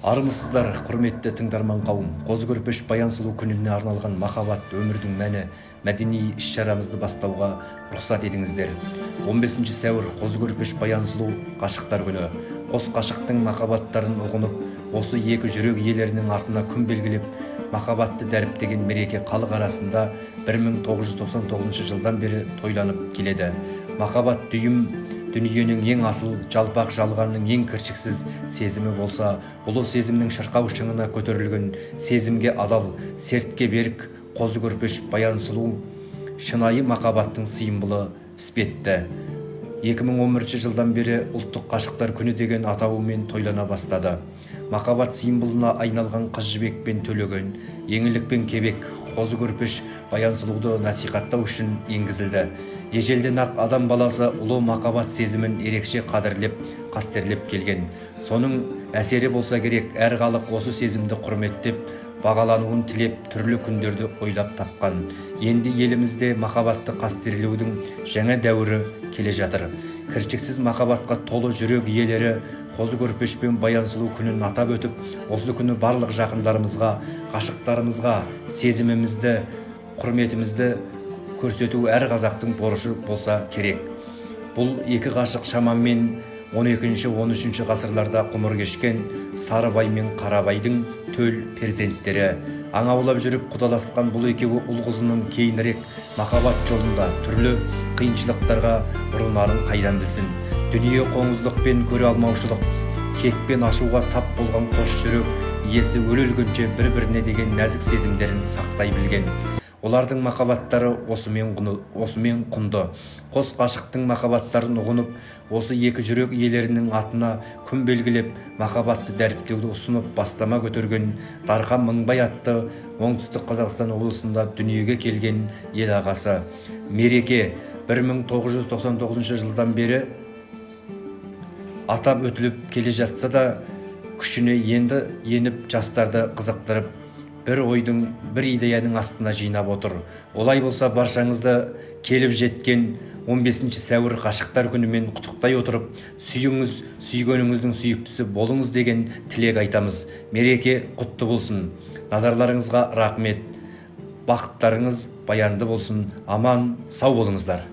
Армысыздар, құрметті тыңдарман қауым. Қозы көрпеш баян сұлу күніне арналған махаббат өмірдің мәні мәдени іс-шарамызды бастауға рұқсат етіңіздер. 15 сәуір Қозы көрпеш баян сұлу ғашықтар күні. Қос ғашықтың махаббаттарын ұғынып, осы екі жүрек иелерінің артына күн белгілеп, махаббатты дәріптеген мереке халық арасында 1999 жылдан бері тойланып келеді. Махаббат дүйім дүниенің ең асыл, жалпақ жалғанның ең кіршіксіз сезімі болса, ұлы сезімнің шырқау шыңына көтерілген сезімге адал, сертке берік қозы көрпеш баян сұлу шынайы махаббаттың символы іспетті. 2011 жылдан бері ұлттық ғашықтар күні деген атауымен тойлана бастады. Махаббат символына айналған қыз жібек пен төлеген, еңлік пен кебек қозы көрпеш баян сұлуды насихаттау үшін енгізілді. Ежелден ақ адам баласы ұлы махаббат сезімін ерекше қадірлеп, қастерлеп келген. Соның әсері болса керек, әр халық осы сезімді құрметтеп, бағалануын тілеп, түрлі күндерді ойлап тапқан. Енді елімізде махаббатты қастерлеудің жаңа дәуірі келе жатыр. Кіршіксіз махаббатқа толы жүрек иелері қозы көрпеш пен баян сұлу күнін атап өтіп, осы күні барлық жақындарымызға, ғашықтарымызға сезімімізді, құрметімізді көрсету әр қазақтың борышы болса керек. Бұл екі ғашық шамамен 12-13 ғасырларда ғұмыр кешкен Сарыбай мен Қарабайдың төл перзенттері. Аң аулап жүріп құдаласқан бұл екеуі ұл-қызының кейінірек махаббат жолында түрлі қиыншылықтарға ұрынарын қайдан білсін. Дүние қоңыздықпен көре алмаушылық, кекпен ашуға тап болған қос жүрек иесі өле-өлгенше бір-біріне деген нәзік сезімдерін сақтай білген. Олардың махаббаттары осымен құнды. Қос ғашықтың махаббаттарын ұғынып, осы екі жүрек иелерінің атына күн белгілеп, махаббатты дәріптеуді ұсынып бастама көтерген Дархан Мыңбай атты Оңтүстік Қазақстан облысында дүниеге келген ел ағасы. Мереке 1999 жылдан бері атап өтіліп келе жатса да, күшіне енді еніп жастарды қызықтырып, бір ойдың, бір идеяның астына жинап отыр. Олай болса баршаңызды келіп жеткен 15 сәуір ғашықтар күнімен құттықтай отырып, сүйіңіз, сүйгеніңіздің сүйіктісі болыңыз деген тілек айтамыз. Мереке құтты болсын. Назарларыңызға рахмет. Бақыттарыңыз баянды болсын. Аман, сау болыңыздар.